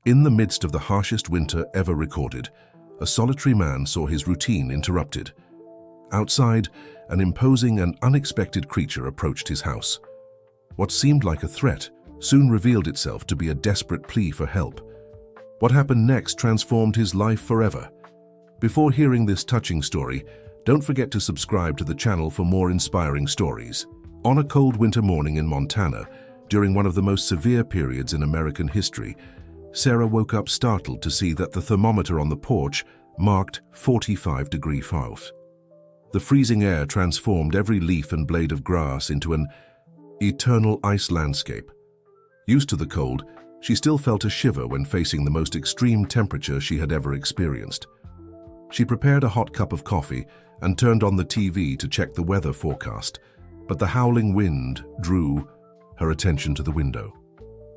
In the midst of the harshest winter ever recorded, a solitary man saw his routine interrupted. Outside, an imposing and unexpected creature approached his house. What seemed like a threat soon revealed itself to be a desperate plea for help. What happened next transformed his life forever. Before hearing this touching story, don't forget to subscribe to the channel for more inspiring stories. On a cold winter morning in Montana, during one of the most severe periods in American history, Sarah woke up startled to see that the thermometer on the porch marked 45 degrees Fahrenheit. The freezing air transformed every leaf and blade of grass into an eternal ice landscape. Used to the cold, she still felt a shiver when facing the most extreme temperature she had ever experienced. She prepared a hot cup of coffee and turned on the TV to check the weather forecast, but the howling wind drew her attention to the window.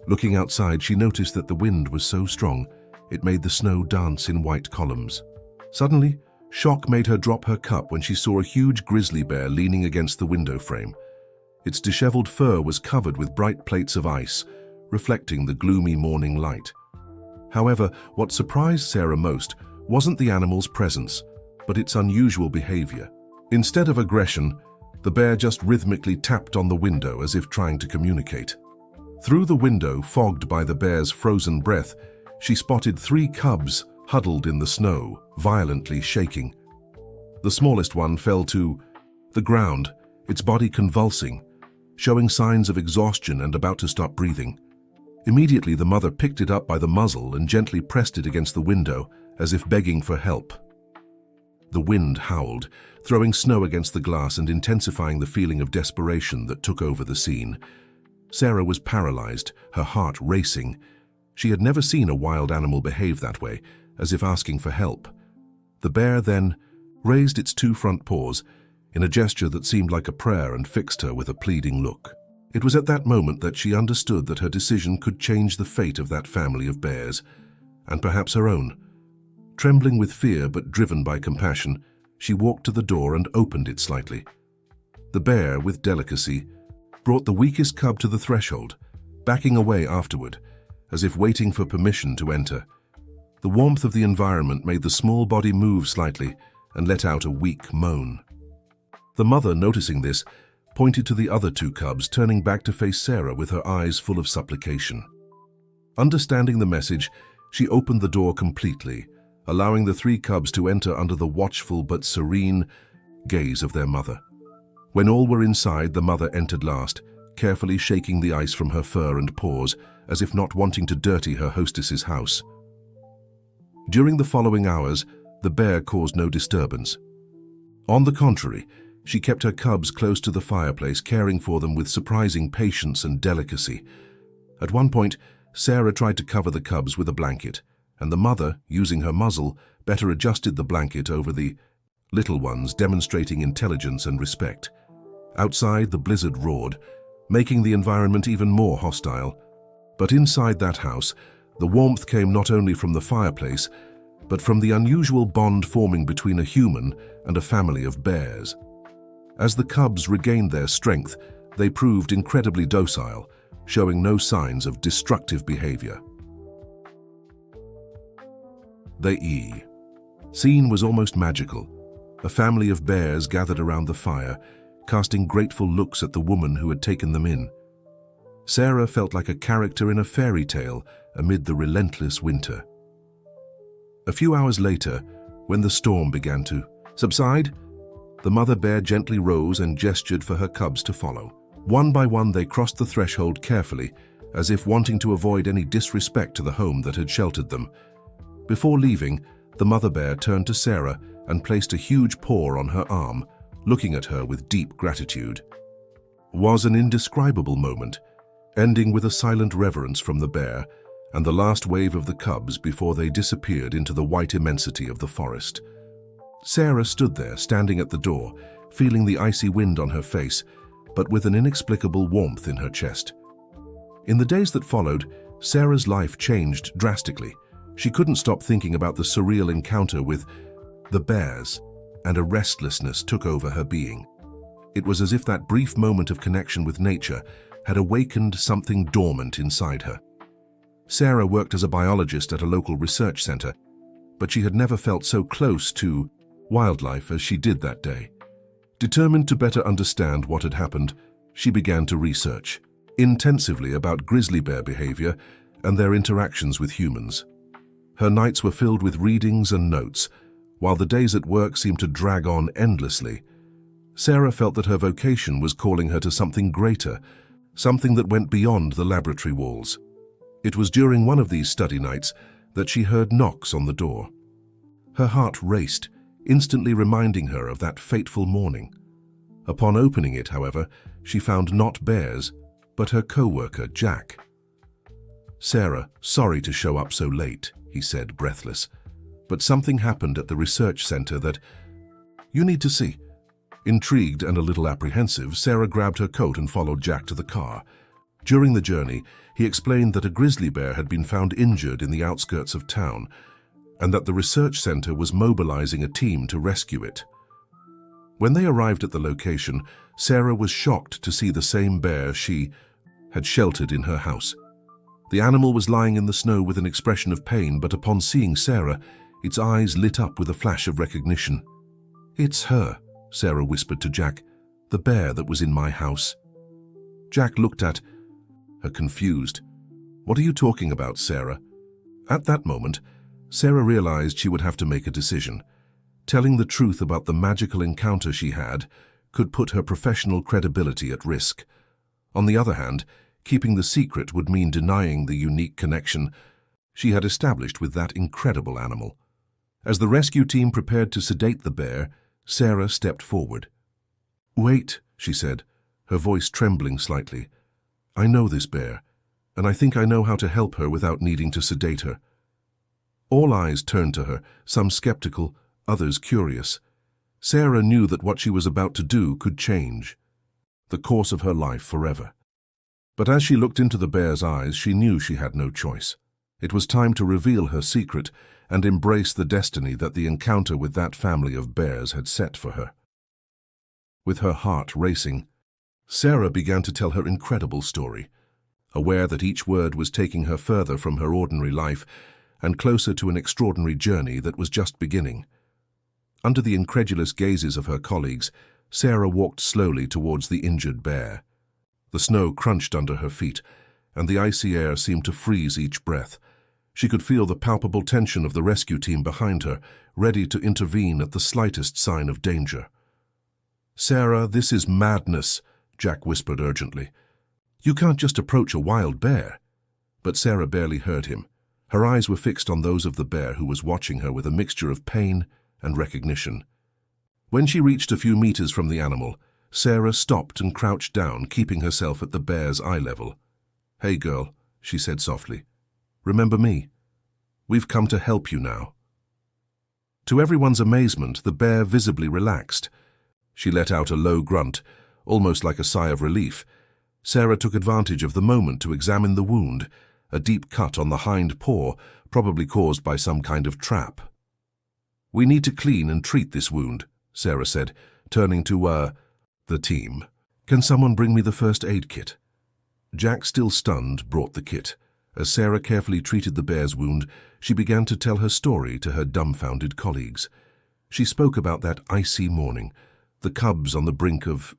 Looking outside, she noticed that the wind was so strong, it made the snow dance in white columns. Suddenly, shock made her drop her cup when she saw a huge grizzly bear leaning against the window frame. Its disheveled fur was covered with bright plates of ice, reflecting the gloomy morning light. However, what surprised Sarah most wasn't the animal's presence, but its unusual behavior. Instead of aggression, the bear just rhythmically tapped on the window as if trying to communicate. Through the window, fogged by the bear's frozen breath, she spotted 3 cubs huddled in the snow, violently shaking. The smallest one fell to the ground, its body convulsing, showing signs of exhaustion and about to stop breathing. Immediately, the mother picked it up by the muzzle and gently pressed it against the window, as if begging for help. The wind howled, throwing snow against the glass and intensifying the feeling of desperation that took over the scene. Sarah was paralyzed, her heart racing. She had never seen a wild animal behave that way, as if asking for help. The bear then raised its 2 front paws in a gesture that seemed like a prayer and fixed her with a pleading look. It was at that moment that she understood that her decision could change the fate of that family of bears, and perhaps her own. Trembling with fear but driven by compassion, she walked to the door and opened it slightly. The bear, with delicacy, brought the weakest cub to the threshold, backing away afterward, as if waiting for permission to enter. The warmth of the environment made the small body move slightly and let out a weak moan. The mother, noticing this, pointed to the other 2 cubs, turning back to face Sarah with her eyes full of supplication. Understanding the message, she opened the door completely, allowing the 3 cubs to enter under the watchful but serene gaze of their mother. When all were inside, the mother entered last, carefully shaking the ice from her fur and paws, as if not wanting to dirty her hostess's house. During the following hours, the bear caused no disturbance. On the contrary, she kept her cubs close to the fireplace, caring for them with surprising patience and delicacy. At one point, Sarah tried to cover the cubs with a blanket, and the mother, using her muzzle, better adjusted the blanket over the little ones, demonstrating intelligence and respect. Outside, the blizzard roared, making the environment even more hostile. But inside that house, the warmth came not only from the fireplace, but from the unusual bond forming between a human and a family of bears. As the cubs regained their strength, they proved incredibly docile, showing no signs of destructive behavior. The scene was almost magical. A family of bears gathered around the fire, casting grateful looks at the woman who had taken them in. Sarah felt like a character in a fairy tale amid the relentless winter. A few hours later, when the storm began to subside, the mother bear gently rose and gestured for her cubs to follow. One by one, they crossed the threshold carefully, as if wanting to avoid any disrespect to the home that had sheltered them. Before leaving, the mother bear turned to Sarah and placed a huge paw on her arm, looking at her with deep gratitude. It was an indescribable moment, ending with a silent reverence from the bear and the last wave of the cubs before they disappeared into the white immensity of the forest. Sarah stood there, standing at the door, feeling the icy wind on her face, but with an inexplicable warmth in her chest. In the days that followed, Sarah's life changed drastically. She couldn't stop thinking about the surreal encounter with the bears, and a restlessness took over her being. It was as if that brief moment of connection with nature had awakened something dormant inside her. Sarah worked as a biologist at a local research center, but she had never felt so close to wildlife as she did that day. Determined to better understand what had happened, she began to research intensively about grizzly bear behavior and their interactions with humans. Her nights were filled with readings and notes, while the days at work seemed to drag on endlessly. Sarah felt that her vocation was calling her to something greater, something that went beyond the laboratory walls. It was during one of these study nights that she heard knocks on the door. Her heart raced, instantly reminding her of that fateful morning. Upon opening it, however, she found not bears, but her co-worker, Jack. "Sarah, sorry to show up so late," he said, breathless. "But something happened at the research center that you need to see." Intrigued and a little apprehensive, Sarah grabbed her coat and followed Jack to the car. During the journey, he explained that a grizzly bear had been found injured in the outskirts of town, and that the research center was mobilizing a team to rescue it. When they arrived at the location, Sarah was shocked to see the same bear she had sheltered in her house. The animal was lying in the snow with an expression of pain, but upon seeing Sarah, its eyes lit up with a flash of recognition. "It's her," Sarah whispered to Jack, "the bear that was in my house." Jack looked at her confused. "What are you talking about, Sarah?" At that moment, Sarah realized she would have to make a decision. Telling the truth about the magical encounter she had could put her professional credibility at risk. On the other hand, keeping the secret would mean denying the unique connection she had established with that incredible animal. As the rescue team prepared to sedate the bear, Sarah stepped forward. "Wait," she said, her voice trembling slightly. "I know this bear, and I think I know how to help her without needing to sedate her." All eyes turned to her, some skeptical, others curious. Sarah knew that what she was about to do could change the course of her life forever. But as she looked into the bear's eyes, she knew she had no choice. It was time to reveal her secret and embrace the destiny that the encounter with that family of bears had set for her. With her heart racing, Sarah began to tell her incredible story, aware that each word was taking her further from her ordinary life and closer to an extraordinary journey that was just beginning. Under the incredulous gazes of her colleagues, Sarah walked slowly towards the injured bear. The snow crunched under her feet, and the icy air seemed to freeze each breath. She could feel the palpable tension of the rescue team behind her, ready to intervene at the slightest sign of danger. "Sarah, this is madness," Jack whispered urgently. "You can't just approach a wild bear." But Sarah barely heard him. Her eyes were fixed on those of the bear, who was watching her with a mixture of pain and recognition. When she reached a few meters from the animal, Sarah stopped and crouched down, keeping herself at the bear's eye level. "Hey, girl," she said softly. "Remember me? We've come to help you now." To everyone's amazement, the bear visibly relaxed. She let out a low grunt, almost like a sigh of relief. Sarah took advantage of the moment to examine the wound, a deep cut on the hind paw, probably caused by some kind of trap. "We need to clean and treat this wound," Sarah said, turning to the team. "Can someone bring me the first aid kit?" Jack, still stunned, brought the kit. As Sarah carefully treated the bear's wound, she began to tell her story to her dumbfounded colleagues. She spoke about that icy morning, the cubs on the brink of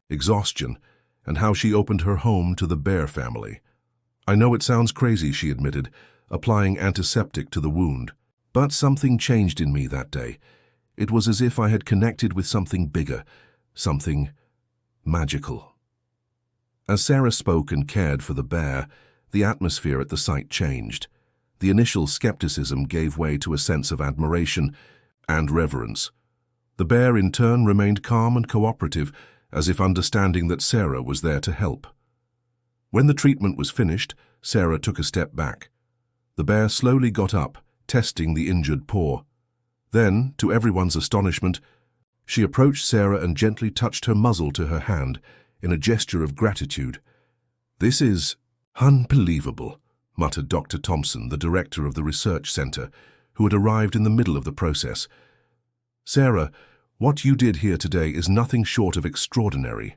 exhaustion, and how she opened her home to the bear family. "I know it sounds crazy," she admitted, applying antiseptic to the wound. "But something changed in me that day. It was as if I had connected with something bigger, something magical." As Sarah spoke and cared for the bear, the atmosphere at the site changed. The initial skepticism gave way to a sense of admiration and reverence. The bear, in turn, remained calm and cooperative, as if understanding that Sarah was there to help. When the treatment was finished, Sarah took a step back. The bear slowly got up, testing the injured paw. Then, to everyone's astonishment, she approached Sarah and gently touched her muzzle to her hand in a gesture of gratitude. "This is unbelievable," muttered Dr. Thompson, the director of the research center, who had arrived in the middle of the process. "Sarah, what you did here today is nothing short of extraordinary."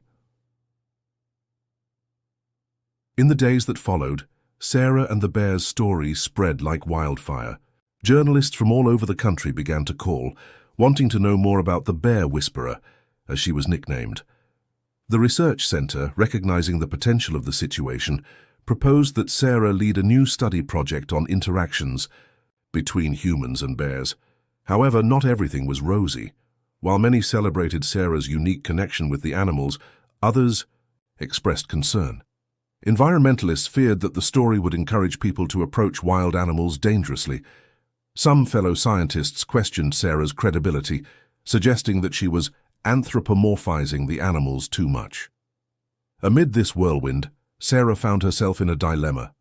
In the days that followed, Sarah and the bear's story spread like wildfire. Journalists from all over the country began to call, wanting to know more about the Bear Whisperer, as she was nicknamed. The research center, recognizing the potential of the situation, proposed that Sarah lead a new study project on interactions between humans and bears. However, not everything was rosy. While many celebrated Sarah's unique connection with the animals, others expressed concern. Environmentalists feared that the story would encourage people to approach wild animals dangerously. Some fellow scientists questioned Sarah's credibility, suggesting that she was anthropomorphizing the animals too much. Amid this whirlwind, Sarah found herself in a dilemma.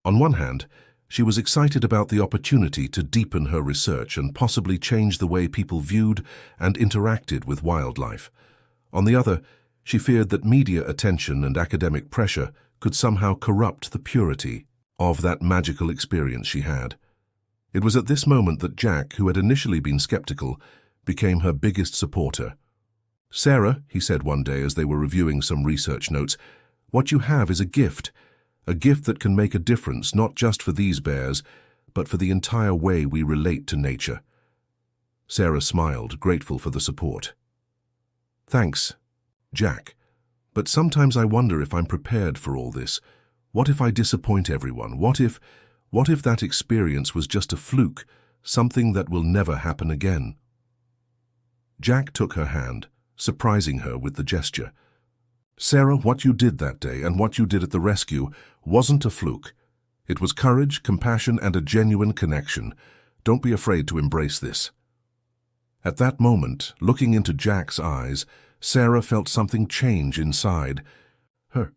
On one hand, she was excited about the opportunity to deepen her research and possibly change the way people viewed and interacted with wildlife. On the other, she feared that media attention and academic pressure could somehow corrupt the purity of that magical experience she had. It was at this moment that Jack, who had initially been skeptical, became her biggest supporter. "Sarah," he said one day as they were reviewing some research notes, "what you have is a gift that can make a difference not just for these bears, but for the entire way we relate to nature." Sarah smiled, grateful for the support. "Thanks, Jack. But sometimes I wonder if I'm prepared for all this. What if I disappoint everyone? What if that experience was just a fluke, something that will never happen again?" Jack took her hand, surprising her with the gesture. "Sarah, what you did that day and what you did at the rescue wasn't a fluke. It was courage, compassion, and a genuine connection. Don't be afraid to embrace this." At that moment, looking into Jack's eyes, Sarah felt something change inside her.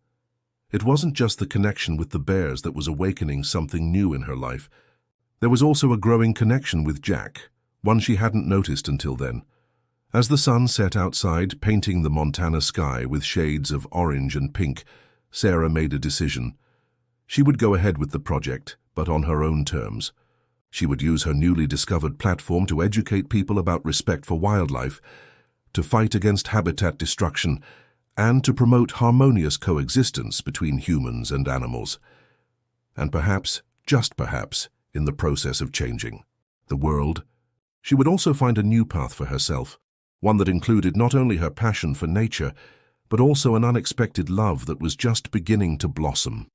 It wasn't just the connection with the bears that was awakening something new in her life. There was also a growing connection with Jack, one she hadn't noticed until then. As the sun set outside, painting the Montana sky with shades of orange and pink, Sarah made a decision. She would go ahead with the project, but on her own terms. She would use her newly discovered platform to educate people about respect for wildlife, to fight against habitat destruction, and to promote harmonious coexistence between humans and animals. And perhaps, just perhaps, in the process of changing the world, she would also find a new path for herself, one that included not only her passion for nature, but also an unexpected love that was just beginning to blossom.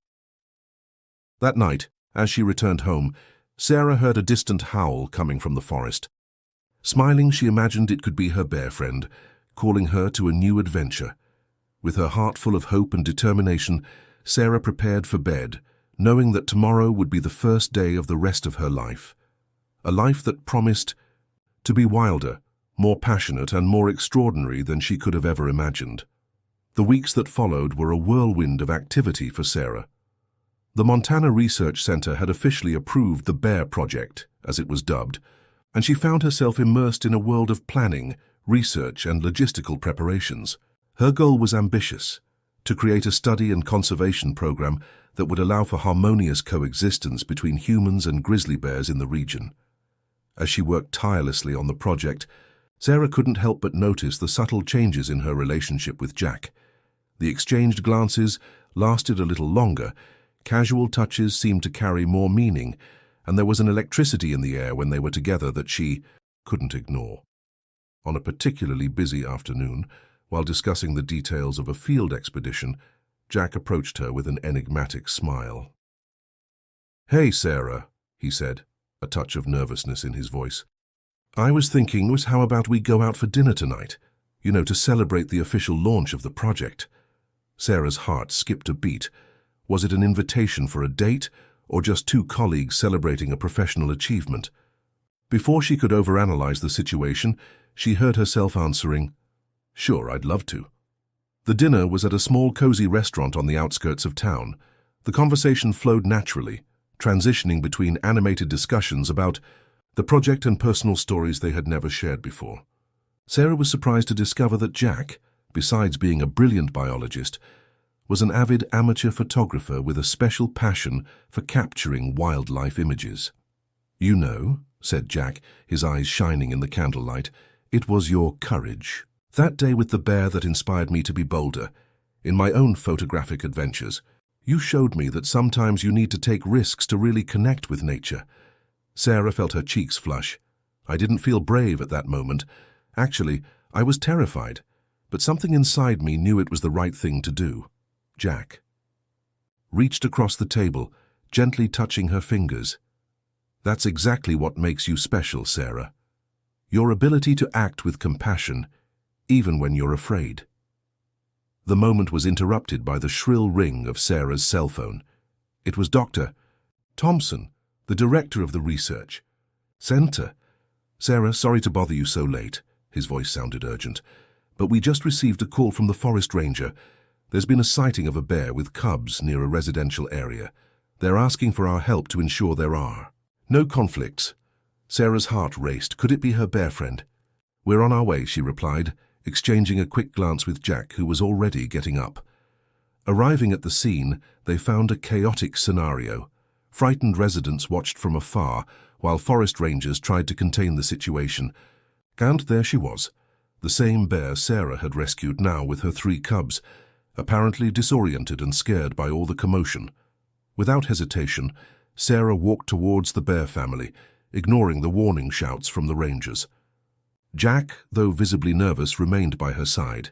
That night, as she returned home, Sarah heard a distant howl coming from the forest. Smiling, she imagined it could be her bear friend, calling her to a new adventure. With her heart full of hope and determination, Sarah prepared for bed, knowing that tomorrow would be the first day of the rest of her life. A life that promised to be wilder, more passionate, and more extraordinary than she could have ever imagined. The weeks that followed were a whirlwind of activity for Sarah. The Montana Research Center had officially approved the Bear Project, as it was dubbed, and she found herself immersed in a world of planning, research, and logistical preparations. Her goal was ambitious: to create a study and conservation program that would allow for harmonious coexistence between humans and grizzly bears in the region. As she worked tirelessly on the project, Sarah couldn't help but notice the subtle changes in her relationship with Jack. The exchanged glances lasted a little longer, casual touches seemed to carry more meaning, and there was an electricity in the air when they were together that she couldn't ignore. On a particularly busy afternoon, while discussing the details of a field expedition, Jack approached her with an enigmatic smile. "Hey, Sarah," he said, a touch of nervousness in his voice. "I was thinking, how about we go out for dinner tonight? To celebrate the official launch of the project." Sarah's heart skipped a beat. Was it an invitation for a date, or just two colleagues celebrating a professional achievement? Before she could overanalyze the situation, she heard herself answering, "Sure, I'd love to." The dinner was at a small, cozy restaurant on the outskirts of town. The conversation flowed naturally, transitioning between animated discussions about the project and personal stories they had never shared before. Sarah was surprised to discover that Jack, besides being a brilliant biologist, was an avid amateur photographer with a special passion for capturing wildlife images. Said Jack, his eyes shining in the candlelight, "it was your courage. That day with the bear that inspired me to be bolder, in my own photographic adventures. You showed me that sometimes you need to take risks to really connect with nature. Sarah felt her cheeks flush. I didn't feel brave at that moment. Actually, I was terrified, but something inside me knew it was the right thing to do. Jack reached across the table, gently touching her fingers. That's exactly what makes you special, Sarah. Your ability to act with compassion, even when you're afraid. The moment was interrupted by the shrill ring of Sarah's cell phone. It was Dr. Thompson, the director of the research center. Sarah, sorry to bother you so late. His voice sounded urgent. But we just received a call from the forest ranger. There's been a sighting of a bear with cubs near a residential area. They're asking for our help to ensure there are no conflicts. Sarah's heart raced. Could it be her bear friend? We're on our way, she replied, exchanging a quick glance with Jack, who was already getting up. Arriving at the scene, they found a chaotic scenario. Frightened residents watched from afar, while forest rangers tried to contain the situation. And there she was, the same bear Sarah had rescued, now with her 3 cubs, apparently disoriented and scared by all the commotion. Without hesitation, Sarah walked towards the bear family, ignoring the warning shouts from the rangers. Jack, though visibly nervous, remained by her side.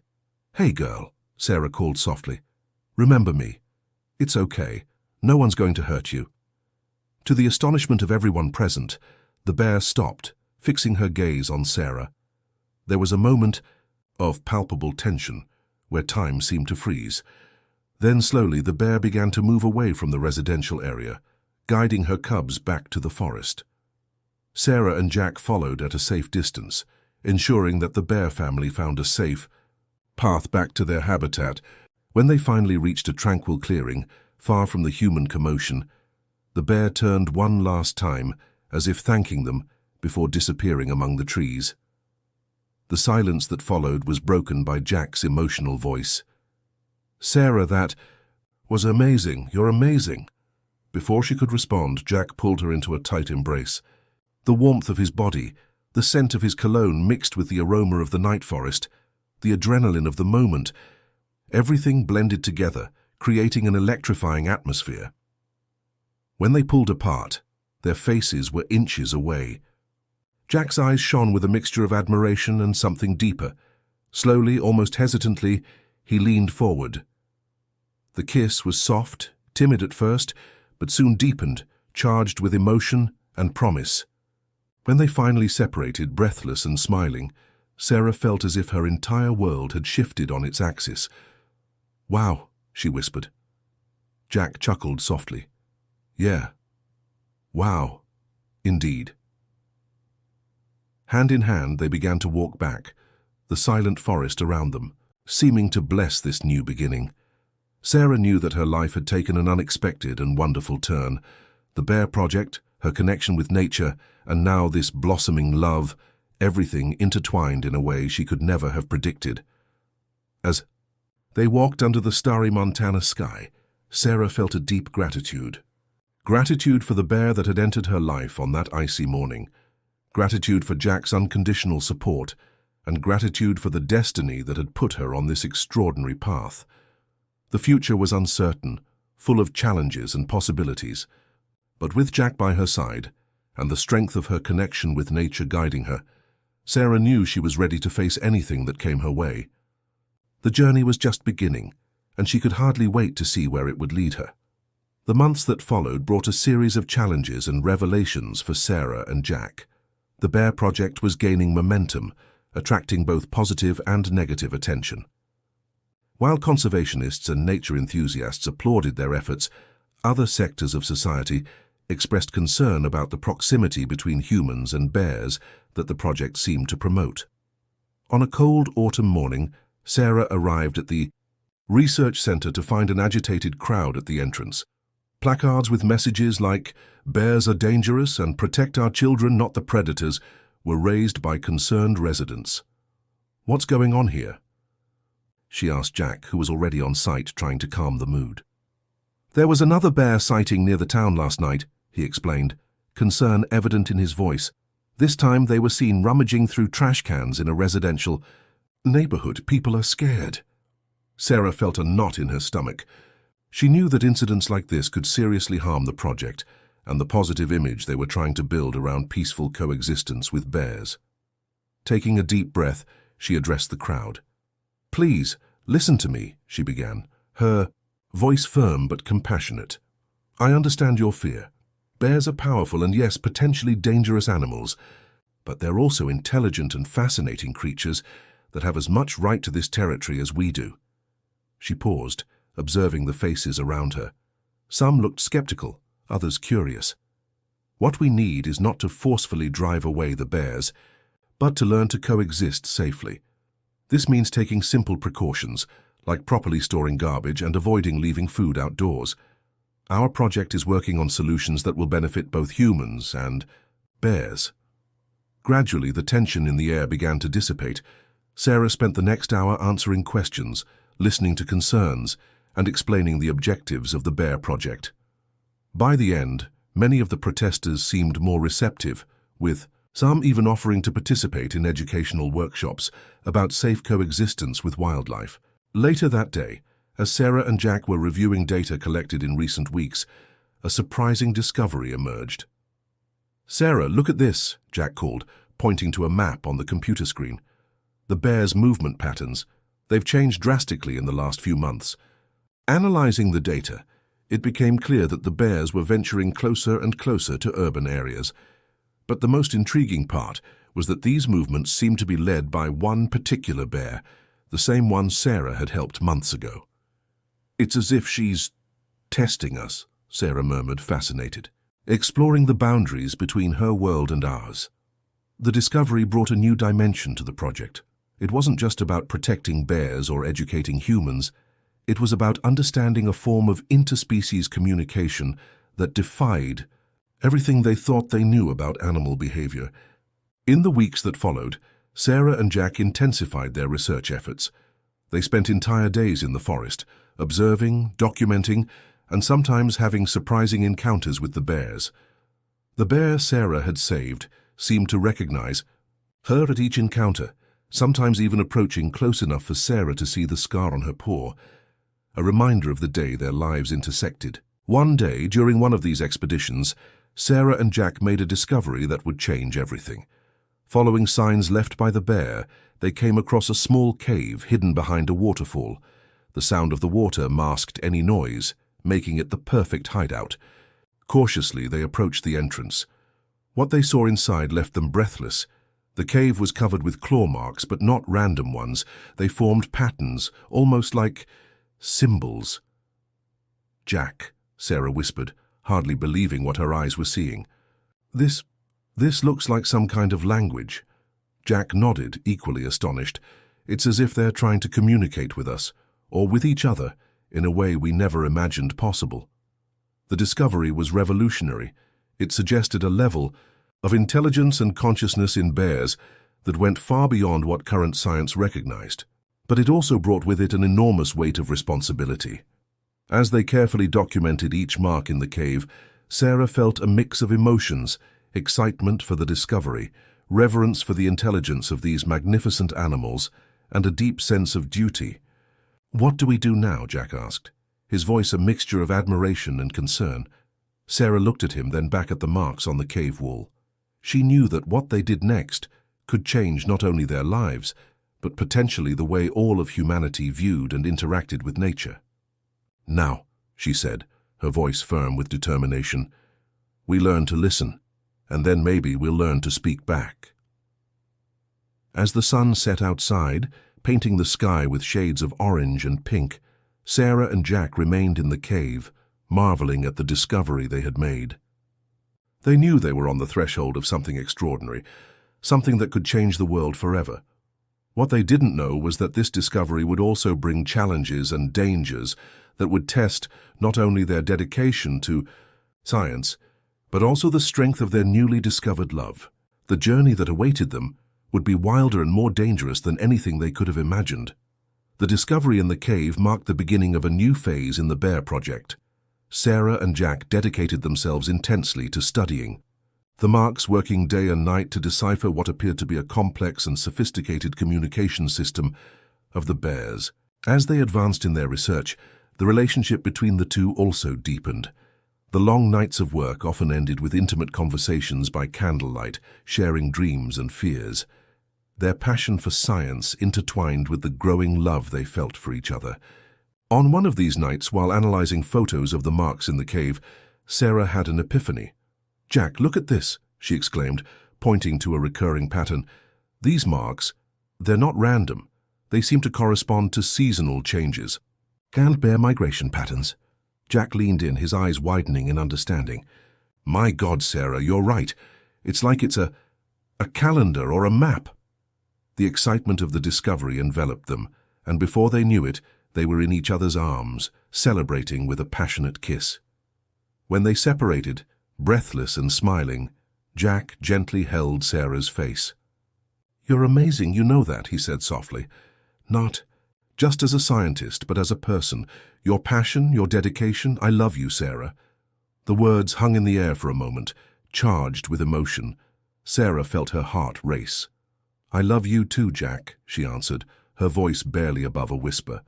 "Hey, girl," Sarah called softly. "Remember me. It's okay. No one's going to hurt you." To the astonishment of everyone present, the bear stopped, fixing her gaze on Sarah. There was a moment of palpable tension, where time seemed to freeze. Then slowly the bear began to move away from the residential area, guiding her cubs back to the forest. Sarah and Jack followed at a safe distance, ensuring that the bear family found a safe path back to their habitat. When they finally reached a tranquil clearing, far from the human commotion, the bear turned one last time, as if thanking them, before disappearing among the trees. The silence that followed was broken by Jack's emotional voice. "Sarah, that was amazing. You're amazing." Before she could respond, Jack pulled her into a tight embrace. The warmth of his body, the scent of his cologne mixed with the aroma of the night forest, the adrenaline of the moment, everything blended together, creating an electrifying atmosphere. When they pulled apart, their faces were inches away. Jack's eyes shone with a mixture of admiration and something deeper. Slowly, almost hesitantly, he leaned forward. The kiss was soft, timid at first, but soon deepened, charged with emotion and promise. When they finally separated, breathless and smiling, Sarah felt as if her entire world had shifted on its axis. "Wow," she whispered. Jack chuckled softly. "Yeah. Wow. Indeed." Hand in hand, they began to walk back, the silent forest around them, seeming to bless this new beginning. Sarah knew that her life had taken an unexpected and wonderful turn. The Bear Project, her connection with nature, and now this blossoming love, everything intertwined in a way she could never have predicted. As they walked under the starry Montana sky, Sarah felt a deep gratitude. Gratitude for the bear that had entered her life on that icy morning, gratitude for Jack's unconditional support, and gratitude for the destiny that had put her on this extraordinary path. The future was uncertain, full of challenges and possibilities, but with Jack by her side, and the strength of her connection with nature guiding her, Sarah knew she was ready to face anything that came her way. The journey was just beginning, and she could hardly wait to see where it would lead her. The months that followed brought a series of challenges and revelations for Sarah and Jack. The Bear Project was gaining momentum, attracting both positive and negative attention. While conservationists and nature enthusiasts applauded their efforts, other sectors of society expressed concern about the proximity between humans and bears that the project seemed to promote. On a cold autumn morning, Sarah arrived at the research center to find an agitated crowd at the entrance. Placards with messages like "Bears are dangerous" and "Protect our children, not the predators" were raised by concerned residents. "What's going on here?" she asked Jack, who was already on site trying to calm the mood. "There was another bear sighting near the town last night," he explained, concern evident in his voice. "This time they were seen rummaging through trash cans in a residential neighborhood. People are scared." Sarah felt a knot in her stomach. She knew that incidents like this could seriously harm the project and the positive image they were trying to build around peaceful coexistence with bears. Taking a deep breath, she addressed the crowd. "Please, listen to me," she began, her voice firm but compassionate. "I understand your fear. Bears are powerful and, yes, potentially dangerous animals, but they're also intelligent and fascinating creatures that have as much right to this territory as we do." She paused, observing the faces around her. Some looked skeptical, others curious. What we need is not to forcefully drive away the bears, but to learn to coexist safely. This means taking simple precautions, like properly storing garbage and avoiding leaving food outdoors. Our project is working on solutions that will benefit both humans and bears. Gradually, the tension in the air began to dissipate. Sarah spent the next hour answering questions, listening to concerns, and explaining the objectives of the Bear Project. By the end, many of the protesters seemed more receptive, with some even offering to participate in educational workshops about safe coexistence with wildlife. Later that day, as Sarah and Jack were reviewing data collected in recent weeks, a surprising discovery emerged. "Sarah, look at this," Jack called, pointing to a map on the computer screen. "The bears' movement patterns. They've changed drastically in the last few months." Analyzing the data, it became clear that the bears were venturing closer and closer to urban areas. But the most intriguing part was that these movements seemed to be led by one particular bear, the same one Sarah had helped months ago. "It's as if she's testing us," Sarah murmured, fascinated, exploring the boundaries between her world and ours. The discovery brought a new dimension to the project. It wasn't just about protecting bears or educating humans. It was about understanding a form of interspecies communication that defied everything they thought they knew about animal behavior. In the weeks that followed, Sarah and Jack intensified their research efforts. They spent entire days in the forest, observing, documenting, and sometimes having surprising encounters with the bears. The bear Sarah had saved seemed to recognize her at each encounter, sometimes even approaching close enough for Sarah to see the scar on her paw, a reminder of the day their lives intersected. One day, during one of these expeditions, Sarah and Jack made a discovery that would change everything. Following signs left by the bear, they came across a small cave hidden behind a waterfall. The sound of the water masked any noise, making it the perfect hideout. Cautiously, they approached the entrance. What they saw inside left them breathless. The cave was covered with claw marks, but not random ones. They formed patterns, almost like symbols. "Jack," Sarah whispered, hardly believing what her eyes were seeing. This looks like some kind of language." Jack nodded, equally astonished. "It's as if they're trying to communicate with us, or with each other, in a way we never imagined possible." The discovery was revolutionary. It suggested a level of intelligence and consciousness in bears that went far beyond what current science recognized. But it also brought with it an enormous weight of responsibility. As they carefully documented each mark in the cave, Sarah felt a mix of emotions: excitement for the discovery, reverence for the intelligence of these magnificent animals, and a deep sense of duty. "What do we do now?" Jack asked, his voice a mixture of admiration and concern. Sarah looked at him, then back at the marks on the cave wall. She knew that what they did next could change not only their lives, but potentially the way all of humanity viewed and interacted with nature. "Now," she said, her voice firm with determination, "we learn to listen, and then maybe we'll learn to speak back." As the sun set outside, painting the sky with shades of orange and pink, Sarah and Jack remained in the cave, marveling at the discovery they had made. They knew they were on the threshold of something extraordinary, something that could change the world forever. What they didn't know was that this discovery would also bring challenges and dangers that would test not only their dedication to science, but also the strength of their newly discovered love. The journey that awaited them would be wilder and more dangerous than anything they could have imagined. The discovery in the cave marked the beginning of a new phase in the Bear Project. Sarah and Jack dedicated themselves intensely to studying the marks, working day and night to decipher what appeared to be a complex and sophisticated communication system of the bears. As they advanced in their research, The relationship between the two also deepened. The long nights of work often ended with intimate conversations by candlelight, sharing dreams and fears. Their passion for science intertwined with the growing love they felt for each other. On one of these nights, while analyzing photos of the marks in the cave, Sarah had an epiphany. "Jack, look at this," she exclaimed, pointing to a recurring pattern. "These marks, they're not random. They seem to correspond to seasonal changes and bear migration patterns." Jack leaned in, his eyes widening in understanding. "My God, Sarah, you're right. It's like it's a calendar or a map." The excitement of the discovery enveloped them, and before they knew it, they were in each other's arms, celebrating with a passionate kiss. When they separated, breathless and smiling, Jack gently held Sarah's face. "You're amazing, you know that," he said softly. "Not just as a scientist, but as a person. Your passion, your dedication, I love you, Sarah." The words hung in the air for a moment, charged with emotion. Sarah felt her heart race. "I love you too, Jack," she answered, her voice barely above a whisper.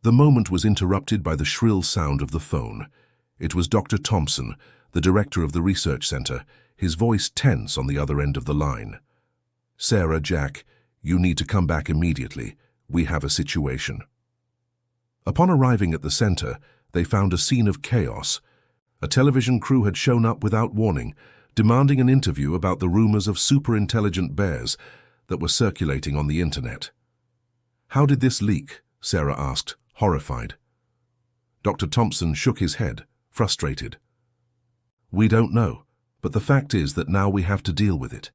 The moment was interrupted by the shrill sound of the phone. It was Dr. Thompson, the director of the research center, his voice tense on the other end of the line. "Sarah, Jack, you need to come back immediately. We have a situation." Upon arriving at the center, they found a scene of chaos. A television crew had shown up without warning, demanding an interview about the rumors of super-intelligent bears that were circulating on the internet. "How did this leak?" Sarah asked, horrified. Dr. Thompson shook his head, frustrated. "We don't know, but the fact is that now we have to deal with it.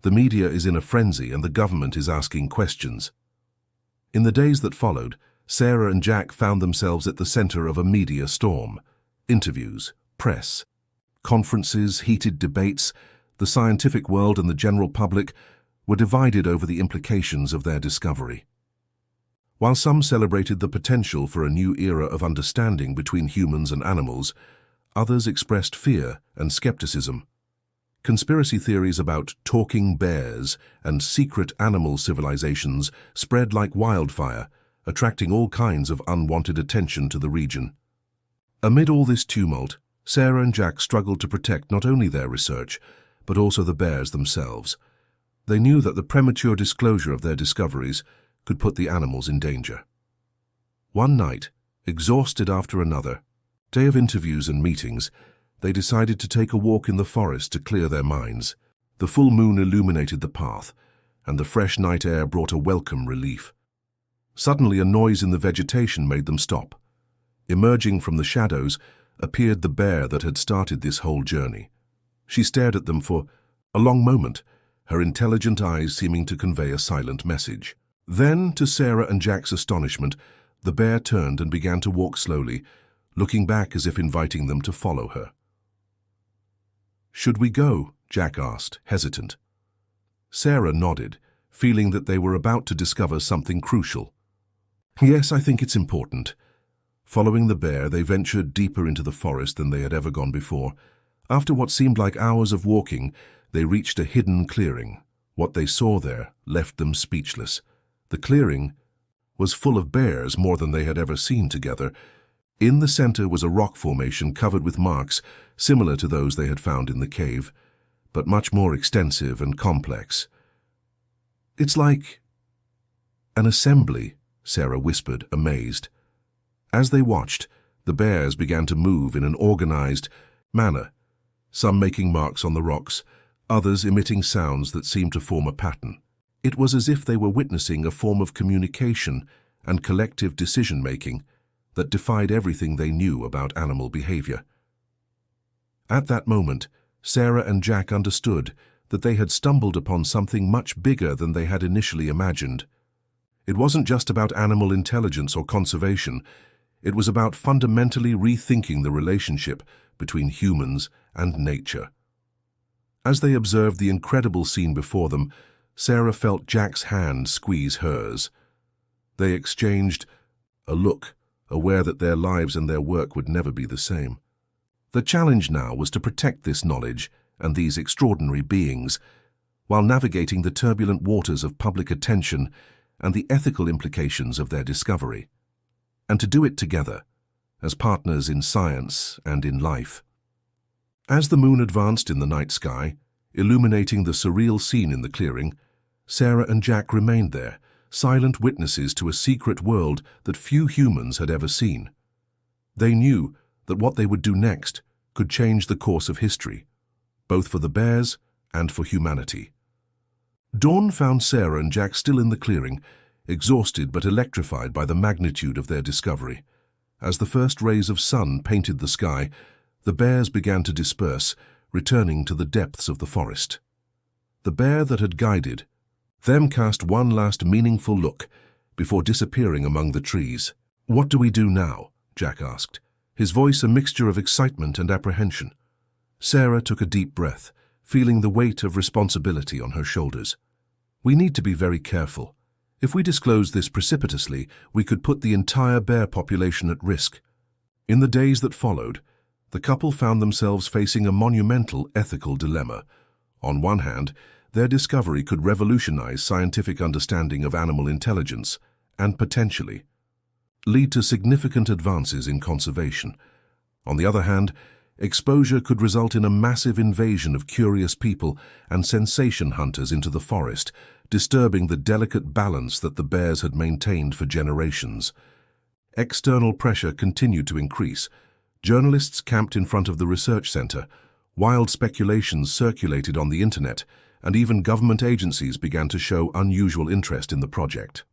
The media is in a frenzy and the government is asking questions." In the days that followed, Sarah and Jack found themselves at the center of a media storm. Interviews, press, conferences, heated debates. The scientific world and the general public were divided over the implications of their discovery. While some celebrated the potential for a new era of understanding between humans and animals, others expressed fear and skepticism. Conspiracy theories about talking bears and secret animal civilizations spread like wildfire, attracting all kinds of unwanted attention to the region. Amid all this tumult, Sarah and Jack struggled to protect not only their research, but also the bears themselves. They knew that the premature disclosure of their discoveries could put the animals in danger. One night, exhausted after another day of interviews and meetings, they decided to take a walk in the forest to clear their minds. The full moon illuminated the path, and the fresh night air brought a welcome relief. Suddenly, a noise in the vegetation made them stop. Emerging from the shadows appeared the bear that had started this whole journey. She stared at them for a long moment, her intelligent eyes seeming to convey a silent message. Then, to Sarah and Jack's astonishment, the bear turned and began to walk slowly, looking back as if inviting them to follow her. "Should we go?" Jack asked, hesitant. Sarah nodded, feeling that they were about to discover something crucial. "Yes, I think it's important." Following the bear, they ventured deeper into the forest than they had ever gone before. After what seemed like hours of walking, they reached a hidden clearing. What they saw there left them speechless. The clearing was full of bears, more than they had ever seen together. In the center was a rock formation covered with marks similar to those they had found in the cave, but much more extensive and complex. "It's like an assembly," Sarah whispered, amazed. As they watched, the bears began to move in an organized manner, some making marks on the rocks, others emitting sounds that seemed to form a pattern. It was as if they were witnessing a form of communication and collective decision-making that defied everything they knew about animal behavior. At that moment, Sarah and Jack understood that they had stumbled upon something much bigger than they had initially imagined. It wasn't just about animal intelligence or conservation. It was about fundamentally rethinking the relationship between humans and nature. As they observed the incredible scene before them, Sarah felt Jack's hand squeeze hers. They exchanged a look, aware that their lives and their work would never be the same. The challenge now was to protect this knowledge and these extraordinary beings, while navigating the turbulent waters of public attention and the ethical implications of their discovery. And to do it together, as partners in science and in life. As the moon advanced in the night sky, illuminating the surreal scene in the clearing, Sarah and Jack remained there, silent witnesses to a secret world that few humans had ever seen. They knew that what they would do next could change the course of history, both for the bears and for humanity. Dawn found Sarah and Jack still in the clearing, exhausted but electrified by the magnitude of their discovery. As the first rays of sun painted the sky, the bears began to disperse, returning to the depths of the forest. The bear that had guided them cast one last meaningful look before disappearing among the trees. "What do we do now?" Jack asked, his voice a mixture of excitement and apprehension. Sarah took a deep breath, feeling the weight of responsibility on her shoulders. "We need to be very careful. If we disclose this precipitously, we could put the entire bear population at risk." In the days that followed, the couple found themselves facing a monumental ethical dilemma. On one hand, their discovery could revolutionize scientific understanding of animal intelligence and potentially lead to significant advances in conservation. On the other hand, exposure could result in a massive invasion of curious people and sensation hunters into the forest, disturbing the delicate balance that the bears had maintained for generations. External pressure continued to increase. Journalists camped in front of the research center, wild speculations circulated on the internet, and even government agencies began to show unusual interest in the project.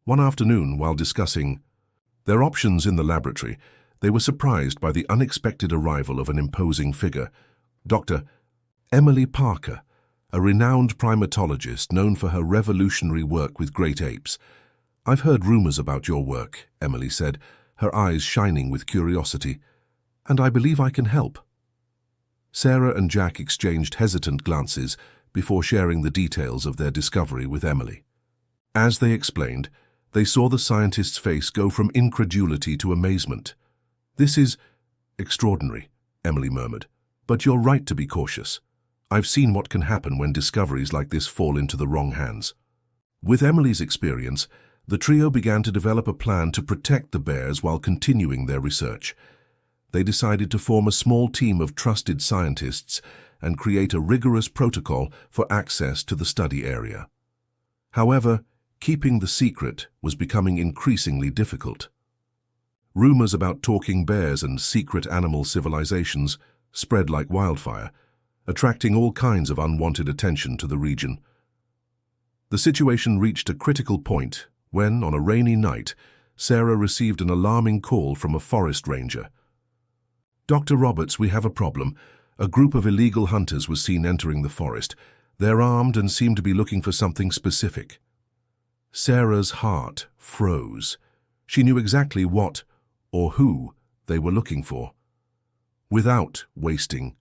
One afternoon, while discussing their options in the laboratory, they were surprised by the unexpected arrival of an imposing figure, Dr. Emily Parker, a renowned primatologist known for her revolutionary work with great apes. "I've heard rumors about your work," Emily said, her eyes shining with curiosity, "and I believe I can help." Sarah and Jack exchanged hesitant glances before sharing the details of their discovery with Emily. As they explained, they saw the scientist's face go from incredulity to amazement. "This is extraordinary," Emily murmured, "but you're right to be cautious. I've seen what can happen when discoveries like this fall into the wrong hands." With Emily's experience, the trio began to develop a plan to protect the bears while continuing their research. They decided to form a small team of trusted scientists and create a rigorous protocol for access to the study area. However, keeping the secret was becoming increasingly difficult. Rumors about talking bears and secret animal civilizations spread like wildfire, attracting all kinds of unwanted attention to the region. The situation reached a critical point when, on a rainy night, Sarah received an alarming call from a forest ranger. "Dr. Roberts, we have a problem. A group of illegal hunters was seen entering the forest. They're armed and seem to be looking for something specific." Sarah's heart froze. She knew exactly what, or who, they were looking for. Without wasting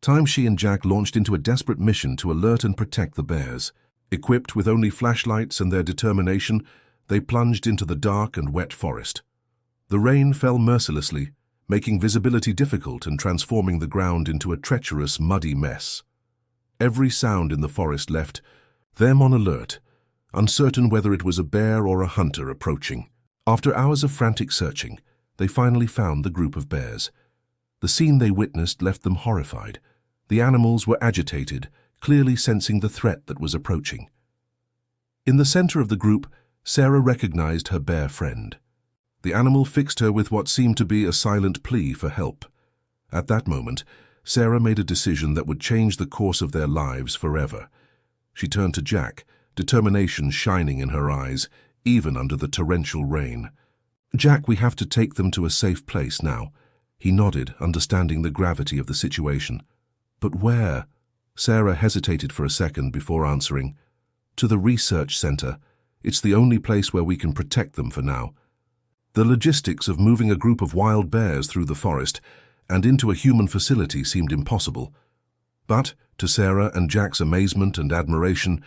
time, she and Jack launched into a desperate mission to alert and protect the bears. Equipped with only flashlights and their determination, they plunged into the dark and wet forest. The rain fell mercilessly, making visibility difficult and transforming the ground into a treacherous, muddy mess. Every sound in the forest left them on alert, uncertain whether it was a bear or a hunter approaching. After hours of frantic searching, they finally found the group of bears. The scene they witnessed left them horrified. The animals were agitated, clearly sensing the threat that was approaching. In the center of the group, Sarah recognized her bear friend. The animal fixed her with what seemed to be a silent plea for help. At that moment, Sarah made a decision that would change the course of their lives forever. She turned to Jack, determination shining in her eyes, even under the torrential rain. "Jack, we have to take them to a safe place now." He nodded, understanding the gravity of the situation. "But where?" Sarah hesitated for a second before answering. "To the research center. It's the only place where we can protect them for now." The logistics of moving a group of wild bears through the forest and into a human facility seemed impossible. But, to Sarah and Jack's amazement and admiration,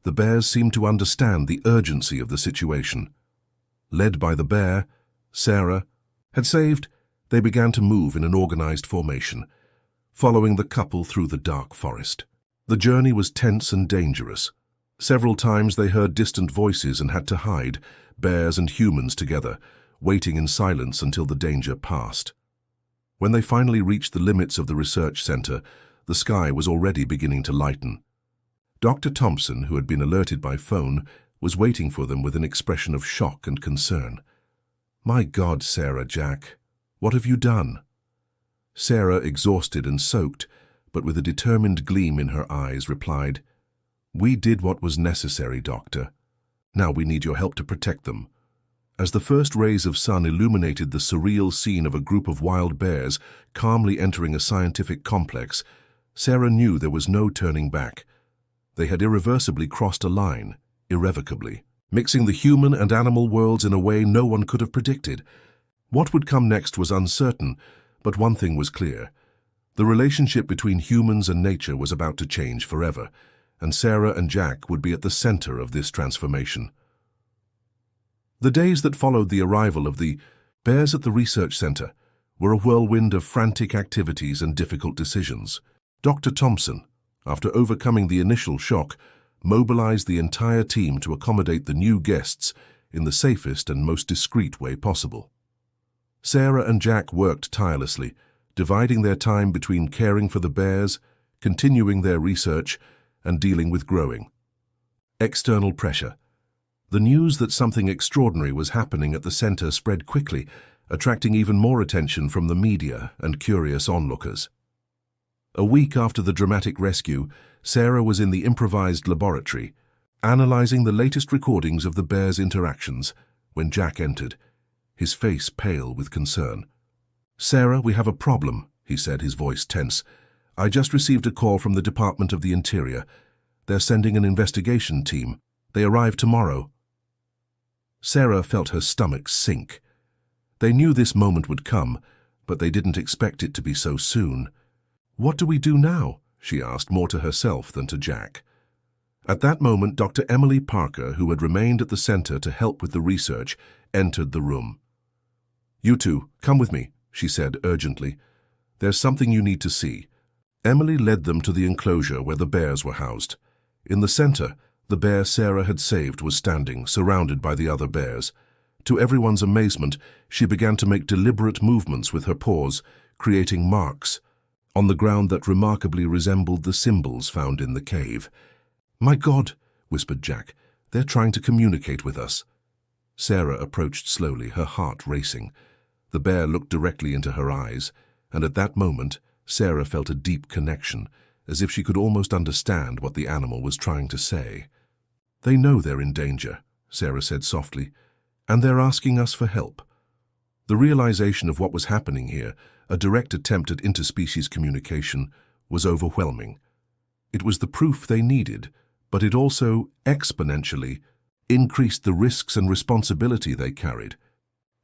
the bears seemed to understand the urgency of the situation. Led by the bear Sarah had saved, they began to move in an organized formation, following the couple through the dark forest. The journey was tense and dangerous. Several times they heard distant voices and had to hide, bears and humans together, waiting in silence until the danger passed. When they finally reached the limits of the research center, the sky was already beginning to lighten. Dr. Thompson, who had been alerted by phone, was waiting for them with an expression of shock and concern. "My God, Sarah, Jack, what have you done?" Sarah, exhausted and soaked, but with a determined gleam in her eyes, replied, "We did what was necessary, Doctor. Now we need your help to protect them." As the first rays of sun illuminated the surreal scene of a group of wild bears calmly entering a scientific complex, Sarah knew there was no turning back. They had irreversibly crossed a line, irrevocably, mixing the human and animal worlds in a way no one could have predicted. What would come next was uncertain, but one thing was clear. The relationship between humans and nature was about to change forever, and Sarah and Jack would be at the center of this transformation. The days that followed the arrival of the bears at the research center were a whirlwind of frantic activities and difficult decisions. Dr. Thompson, after overcoming the initial shock, mobilized the entire team to accommodate the new guests in the safest and most discreet way possible. Sarah and Jack worked tirelessly, dividing their time between caring for the bears, continuing their research, and dealing with growing external pressure. The news that something extraordinary was happening at the center spread quickly, attracting even more attention from the media and curious onlookers. A week after the dramatic rescue, Sarah was in the improvised laboratory, analyzing the latest recordings of the bears' interactions, when Jack entered, his face pale with concern. "Sarah, we have a problem," he said, his voice tense. "I just received a call from the Department of the Interior. They're sending an investigation team. They arrive tomorrow." Sarah felt her stomach sink. They knew this moment would come, but they didn't expect it to be so soon. "What do we do now?" she asked, more to herself than to Jack. At that moment, Dr. Emily Parker, who had remained at the center to help with the research, entered the room. "You two, come with me," she said urgently. "There's something you need to see." Emily led them to the enclosure where the bears were housed. In the center, the bear Sarah had saved was standing, surrounded by the other bears. To everyone's amazement, she began to make deliberate movements with her paws, creating marks on the ground that remarkably resembled the symbols found in the cave. "My God," whispered Jack, "they're trying to communicate with us." Sarah approached slowly, her heart racing. The bear looked directly into her eyes, and at that moment, Sarah felt a deep connection, as if she could almost understand what the animal was trying to say. "They know they're in danger," Sarah said softly, "and they're asking us for help." The realization of what was happening here, a direct attempt at interspecies communication, was overwhelming. It was the proof they needed, but it also, exponentially, increased the risks and responsibility they carried.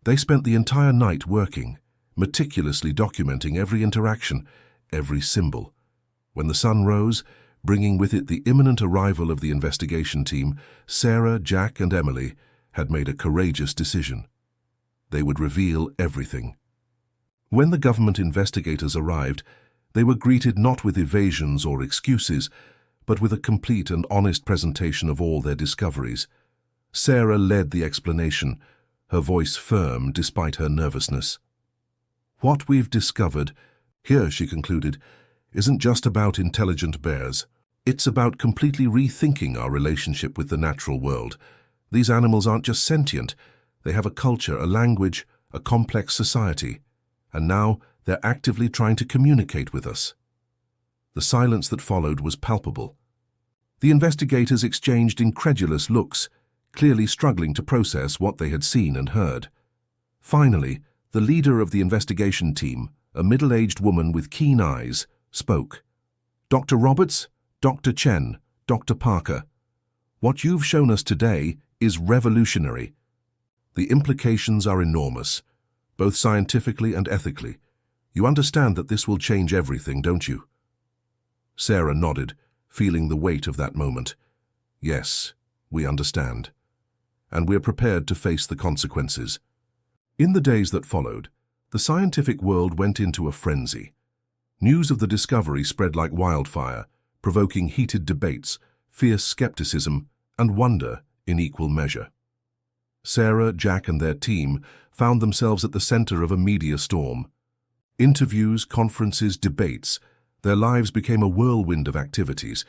They spent the entire night working, meticulously documenting every interaction, every symbol. When the sun rose, bringing with it the imminent arrival of the investigation team, Sarah, Jack, and Emily had made a courageous decision. They would reveal everything. When the government investigators arrived, they were greeted not with evasions or excuses, but with a complete and honest presentation of all their discoveries. Sarah led the explanation, her voice firm despite her nervousness. "What we've discovered here," she concluded, "isn't just about intelligent bears. It's about completely rethinking our relationship with the natural world. These animals aren't just sentient. They have a culture, a language, a complex society. And now they're actively trying to communicate with us." The silence that followed was palpable. The investigators exchanged incredulous looks, clearly struggling to process what they had seen and heard. Finally, the leader of the investigation team, a middle-aged woman with keen eyes, spoke. "Dr. Roberts, Dr. Chen, Dr. Parker, what you've shown us today is revolutionary. The implications are enormous, both scientifically and ethically. You understand that this will change everything, don't you?" Sarah nodded, feeling the weight of that moment. "Yes, we understand. And we're prepared to face the consequences." In the days that followed, the scientific world went into a frenzy. News of the discovery spread like wildfire, provoking heated debates, fierce skepticism, and wonder in equal measure. Sarah, Jack, and their team found themselves at the center of a media storm. Interviews, conferences, debates, their lives became a whirlwind of activities.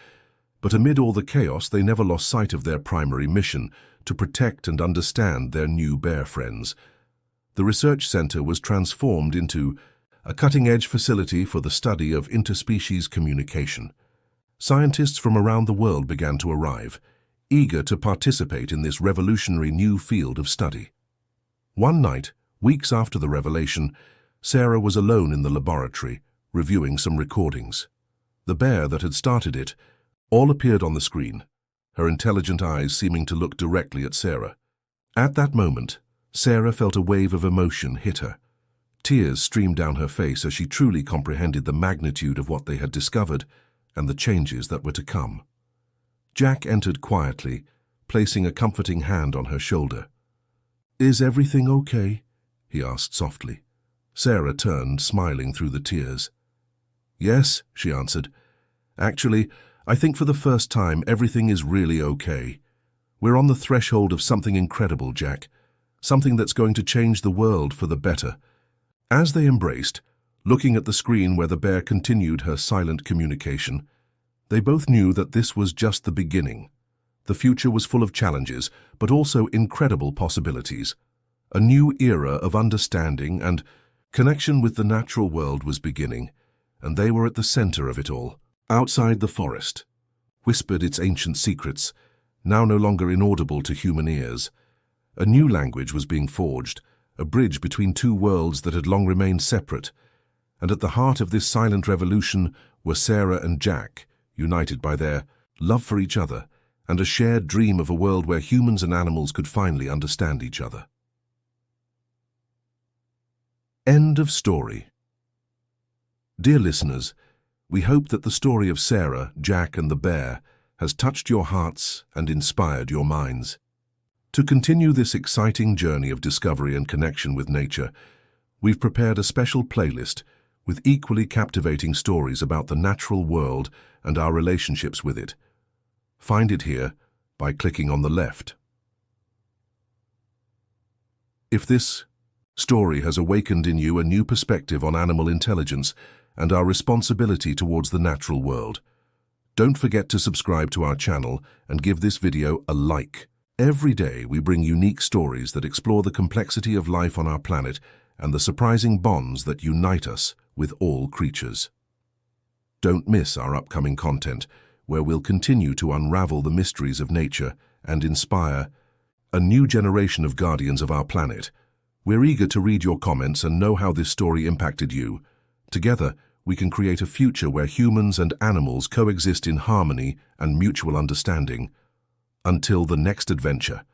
But amid all the chaos, they never lost sight of their primary mission, to protect and understand their new bear friends. The research center was transformed into a cutting-edge facility for the study of interspecies communication. Scientists from around the world began to arrive, eager to participate in this revolutionary new field of study. One night, weeks after the revelation, Sarah was alone in the laboratory, reviewing some recordings. The bear that had started it all appeared on the screen, her intelligent eyes seeming to look directly at Sarah. At that moment, Sarah felt a wave of emotion hit her. Tears streamed down her face as she truly comprehended the magnitude of what they had discovered and the changes that were to come. Jack entered quietly, placing a comforting hand on her shoulder. "Is everything okay?" he asked softly. Sarah turned, smiling through the tears. "Yes," she answered. "Actually, I think for the first time everything is really okay. We're on the threshold of something incredible, Jack. Something that's going to change the world for the better." As they embraced, looking at the screen where the bear continued her silent communication, they both knew that this was just the beginning. The future was full of challenges, but also incredible possibilities. A new era of understanding and connection with the natural world was beginning, and they were at the center of it all. Outside, the forest whispered its ancient secrets, now no longer inaudible to human ears. A new language was being forged, a bridge between two worlds that had long remained separate. And at the heart of this silent revolution were Sarah and Jack, united by their love for each other and a shared dream of a world where humans and animals could finally understand each other. End of story. Dear listeners, we hope that the story of Sarah, Jack, and the bear has touched your hearts and inspired your minds. To continue this exciting journey of discovery and connection with nature, we've prepared a special playlist with equally captivating stories about the natural world and our relationships with it. Find it here by clicking on the left. If this story has awakened in you a new perspective on animal intelligence and our responsibility towards the natural world, don't forget to subscribe to our channel and give this video a like. Every day we bring unique stories that explore the complexity of life on our planet and the surprising bonds that unite us with all creatures. Don't miss our upcoming content, where we'll continue to unravel the mysteries of nature and inspire a new generation of guardians of our planet. We're eager to read your comments and know how this story impacted you. Together, we can create a future where humans and animals coexist in harmony and mutual understanding. Until the next adventure.